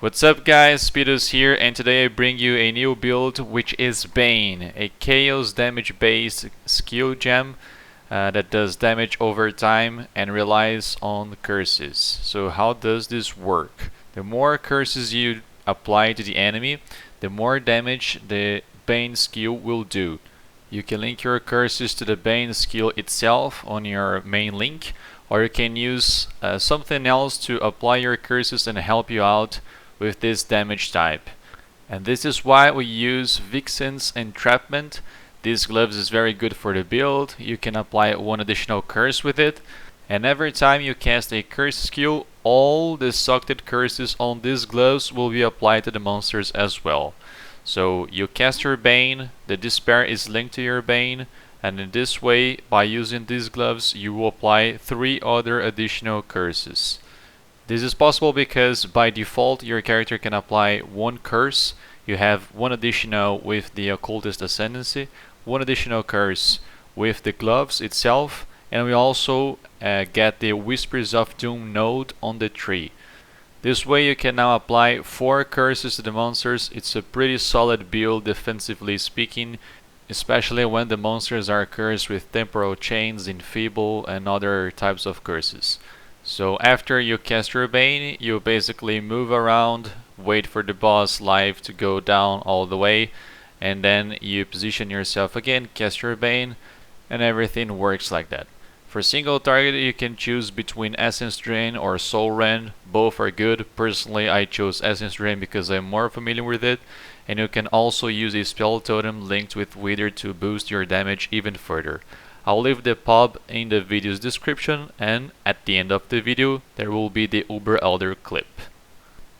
What's up guys, Speedoz here, and today I bring you a new build which is Bane, a chaos damage based skill gem that does damage over time and relies on curses. So how does this work? The more curses you apply to the enemy, the more damage the Bane skill will do. You can link your curses to the Bane skill itself on your main link, or you can use something else to apply your curses and help you out with this damage type. And this is why we use Vixen's Entrapment. These gloves is very good for the build. You can apply one additional curse with it, and every time you cast a curse skill, all the sucked curses on these gloves will be applied to the monsters as well. So you cast your Bane, the Despair is linked to your Bane, and in this way, by using these gloves, you will apply 3 other additional curses. This is possible because by default your character can apply 1 curse. You have 1 additional with the Occultist Ascendancy, 1 additional curse with the gloves itself, and we also get the Whispers of Doom node on the tree. This way you can now apply 4 curses to the monsters. It's a pretty solid build defensively speaking, especially when the monsters are cursed with temporal chains, enfeeble, and other types of curses. So after you cast your Bane, you basically move around, wait for the boss life to go down all the way, and then you position yourself again, cast your Bane, and everything works like that. For single target you can choose between Essence Drain or Soul Rend. Both are good. Personally I chose Essence Drain because I'm more familiar with it, and you can also use a spell totem linked with Wither to boost your damage even further. I'll leave the pub in the video's description, and at the end of the video there will be the Uber Elder clip.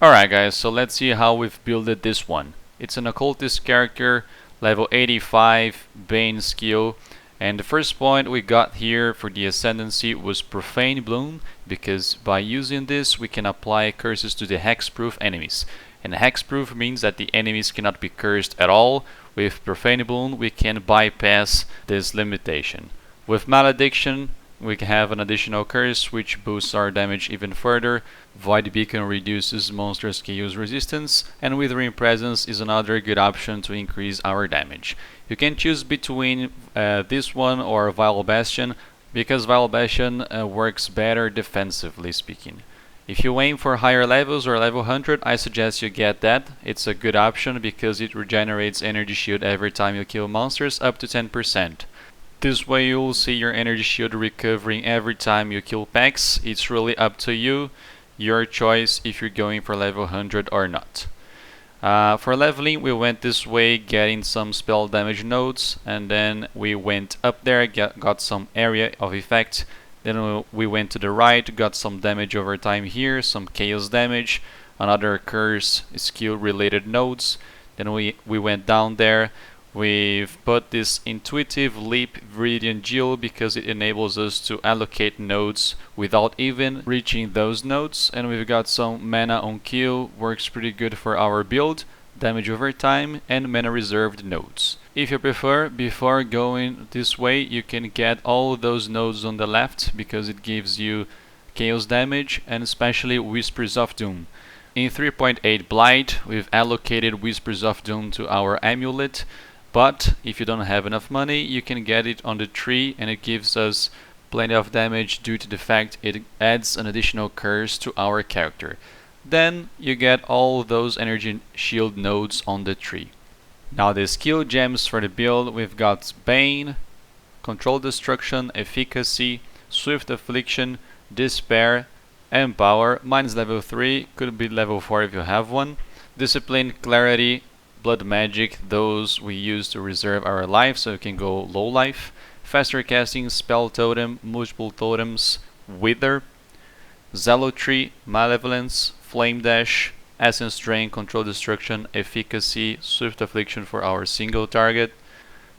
Alright guys, so let's see how we've builded this one. It's an occultist character, level 85, Bane skill, and the first point we got here for the Ascendancy was Profane Bloom, because by using this we can apply curses to the hexproof enemies. And hexproof means that the enemies cannot be cursed at all. With Profane Bloom we can bypass this limitation. With Malediction we can have an additional curse which boosts our damage even further. Void Beacon reduces monsters' chaos resistance, and Withering Presence is another good option to increase our damage. You can choose between this one or Vile Bastion, because Vile Bastion works better defensively speaking. If you aim for higher levels or level 100, I suggest you get that. It's a good option because it regenerates energy shield every time you kill monsters up to 10%. This way you will see your energy shield recovering every time you kill packs. It's really up to you, your choice if you're going for level 100 or not. For leveling we went this way, getting some spell damage nodes, and then we went up there, got some area of effect. Then we went to the right, got some damage over time here, some chaos damage, another curse skill related nodes. Then we went down there. We've put this Intuitive Leap Viridian Geo because it enables us to allocate nodes without even reaching those nodes. And we've got some Mana on Kill, works pretty good for our build, damage over time, and mana reserved nodes. If you prefer, before going this way you can get all those nodes on the left because it gives you chaos damage and especially Whispers of Doom. In 3.8 Blight we've allocated Whispers of Doom to our amulet, but if you don't have enough money you can get it on the tree, and it gives us plenty of damage due to the fact it adds an additional curse to our character. Then you get all those energy shield nodes on the tree. Now the skill gems for the build, we've got Bane, Control Destruction, Efficacy, Swift Affliction, Despair, Empower. Mine is level 3, could be level 4 if you have one. Discipline, Clarity, Blood Magic, those we use to reserve our life so you can go low life. Faster Casting, Spell Totem, Multiple Totems, Wither, Zealotry, Malevolence, Flame Dash, Essence Drain, Control Destruction, Efficacy, Swift Affliction for our single target.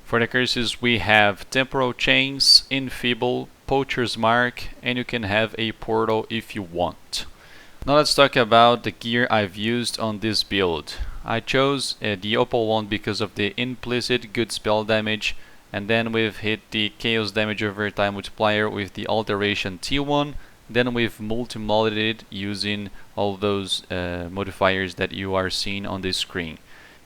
For the curses we have Temporal Chains, Enfeeble, Poacher's Mark, and you can have a portal if you want. Now let's talk about the gear I've used on this build. I chose the Opal one because of the implicit good spell damage, and then we've hit the chaos damage over time multiplier with the Alteration T1, Then we've multi-modded it using all those modifiers that you are seeing on the screen.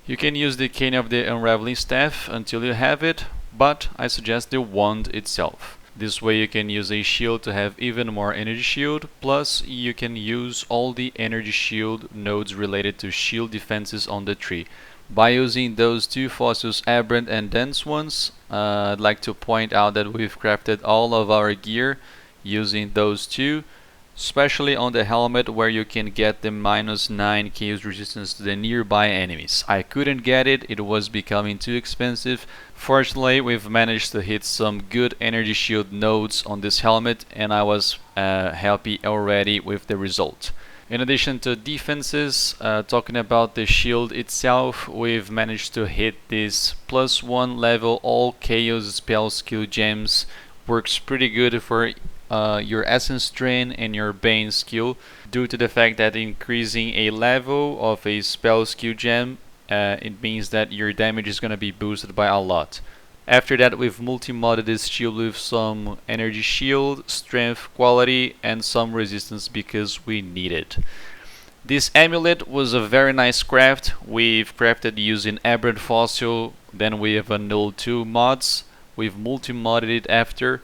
You can use the cane of the unraveling staff until you have it, but I suggest the wand itself. This way you can use a shield to have even more energy shield, plus you can use all the energy shield nodes related to shield defenses on the tree. By using those two fossils, aberrant and dense ones, I'd like to point out that we've crafted all of our gear using those two, especially on the helmet where you can get the -9 chaos resistance to the nearby enemies. I couldn't get it, it was becoming too expensive. Fortunately, we've managed to hit some good energy shield nodes on this helmet, and I was happy already with the result. In addition to defenses, talking about the shield itself, we've managed to hit this +1 level all chaos spell skill gems. Works pretty good for your essence drain and your bane skill, due to the fact that increasing a level of a spell skill gem, it means that your damage is going to be boosted by a lot. After that, we've multi-modded this shield with some energy shield, strength, quality, and some resistance because we need it. This amulet was a very nice craft. We've crafted using aberrant fossil, then we have annulled 2 mods. We've multi-modded it after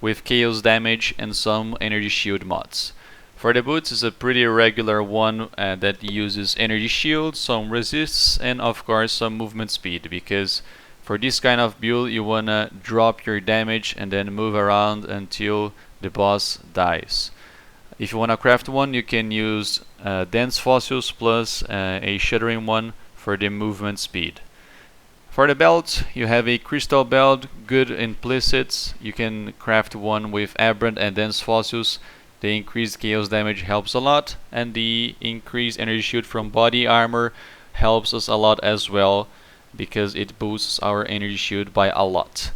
with chaos damage and some energy shield mods. For the boots, it's a pretty regular one that uses energy shield, some resists, and of course some movement speed, because for this kind of build you wanna drop your damage and then move around until the boss dies. If you wanna craft one, you can use dense fossils plus a shuddering one for the movement speed. For the belt, you have a crystal belt, good implicits. You can craft one with aberrant and dense fossils. The increased chaos damage helps a lot, and the increased energy shield from body armor helps us a lot as well, because it boosts our energy shield by a lot.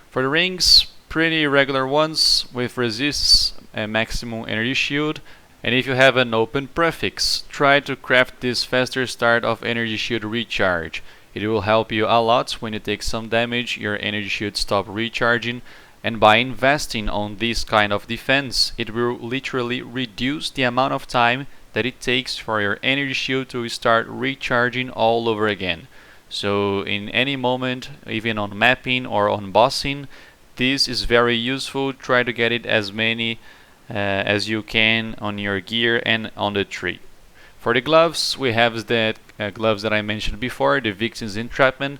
For the rings, pretty regular ones with resists and maximum energy shield. And if you have an open prefix, try to craft this faster start of energy shield recharge. It will help you a lot. When you take some damage, your energy shield stop recharging, and by investing on this kind of defense, it will literally reduce the amount of time that it takes for your energy shield to start recharging all over again. So in any moment, even on mapping or on bossing, this is very useful. Try to get it as many as you can on your gear and on the tree. For the gloves, we have the gloves that I mentioned before, the Victim's Entrapment.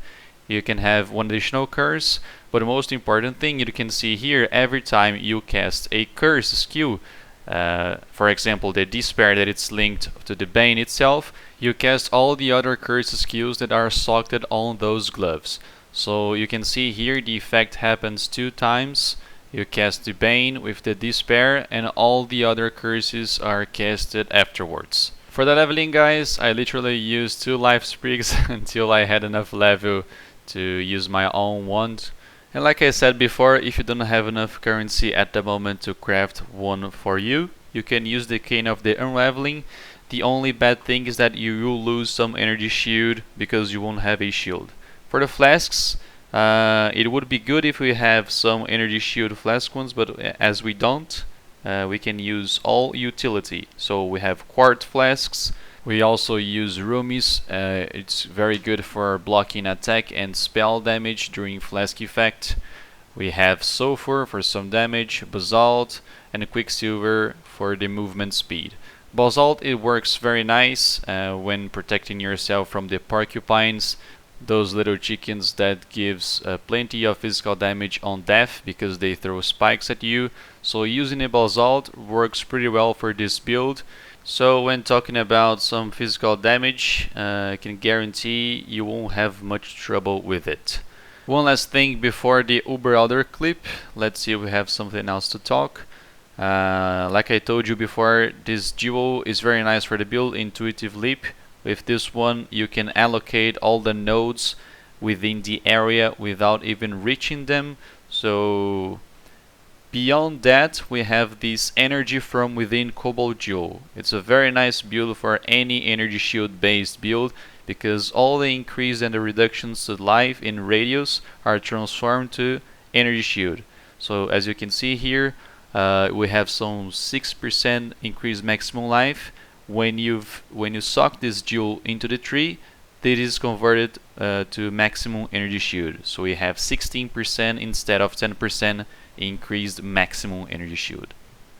You can have one additional curse, but the most important thing you can see here, every time you cast a curse skill, for example the Despair that it's linked to the Bane itself, you cast all the other curse skills that are socked on those gloves. So you can see here the effect happens 2 times. You cast the Bane with the Despair, and all the other curses are casted afterwards. For the leveling, guys, I literally used 2 life sprigs until I had enough level to use my own wand. And like I said before, if you don't have enough currency at the moment to craft one for you, you can use the cane of the unraveling. The only bad thing is that you will lose some energy shield because you won't have a shield. For the flasks, it would be good if we have some energy shield flask ones, but as we don't, we can use all utility. So we have quart flasks. We also use roomies. It's very good for blocking attack and spell damage during flask effect. We have sulfur for some damage, basalt, and quicksilver for the movement speed. Basalt, it works very nice when protecting yourself from the porcupines, those little chickens that gives plenty of physical damage on death because they throw spikes at you. So using a basalt works pretty well for this build. So when talking about some physical damage, I can guarantee you won't have much trouble with it. One last thing before the Uber Elder clip. Let's see if we have something else to talk. Like I told you before, this duo is very nice for the build, Intuitive Leap. With this one you can allocate all the nodes within the area without even reaching them. So beyond that, we have this Energy from Within Cobalt Jewel. It's a very nice build for any energy shield based build, because all the increase and the reductions to life in radius are transformed to energy shield. So as you can see here, we have some 6% increased maximum life. When you sock this jewel into the tree, this is converted to maximum energy shield. So we have 16% instead of 10% increased maximum energy shield.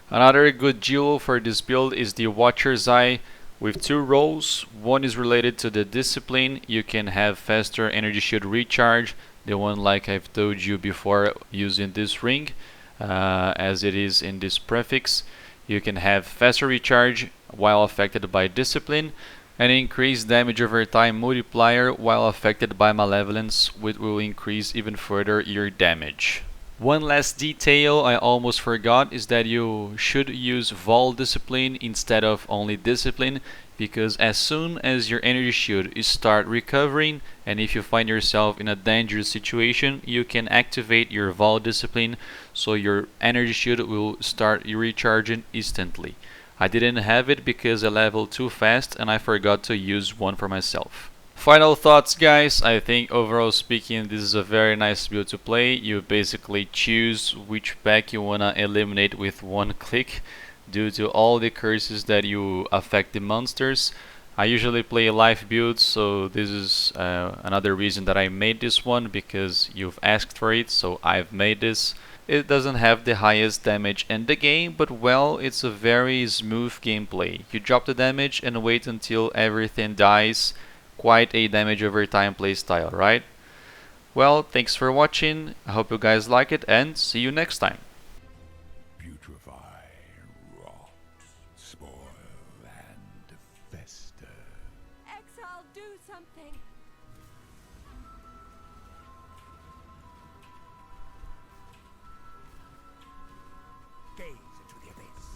Another good jewel for this build is the Watcher's Eye with two roles. One is related to the discipline. You can have faster energy shield recharge, the one like I've told you before using this ring, as it is in this prefix. You can have faster recharge while affected by discipline, and increased damage over time multiplier while affected by malevolence, which will increase even further your damage. One last detail I almost forgot is that you should use Vol Discipline instead of only Discipline, because as soon as your energy shield start recovering, and if you find yourself in a dangerous situation, you can activate your Vol Discipline, so your energy shield will start recharging instantly. I didn't have it because I leveled too fast and I forgot to use one for myself. Final thoughts, guys. I think overall speaking, this is a very nice build to play. You basically choose which pack you wanna eliminate with one click due to all the curses that you affect the monsters. I usually play life builds, so this is another reason that I made this one, because you've asked for it, so I've made this. It doesn't have the highest damage in the game, but well, it's a very smooth gameplay. You drop the damage and wait until everything dies. Quite a damage over time playstyle, right? Well, thanks for watching. I hope you guys like it, and see you next time. Putrefy, rot, spoil, and fester. Exile, do something! Gaze into the abyss.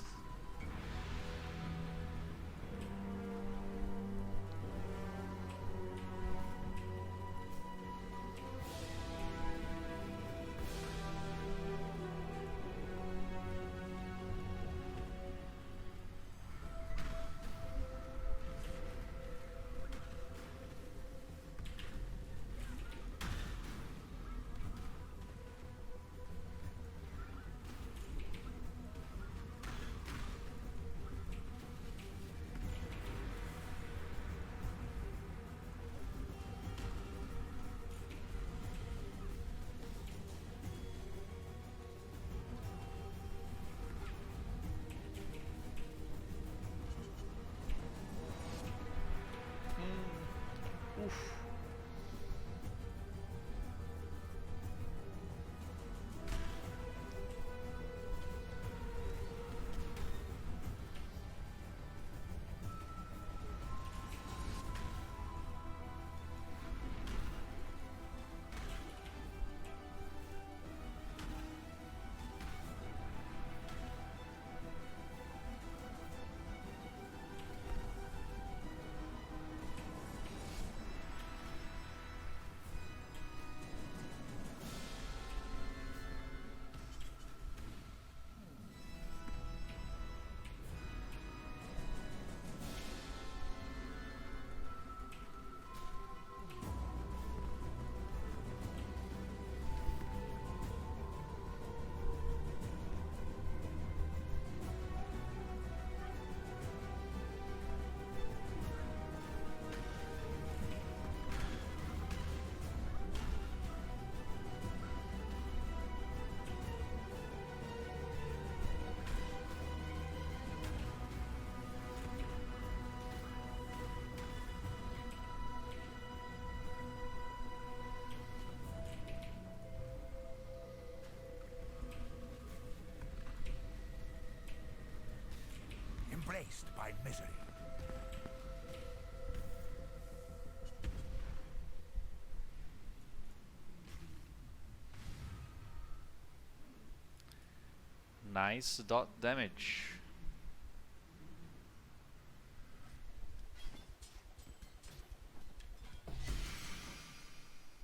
Embraced by misery. Nice dot damage.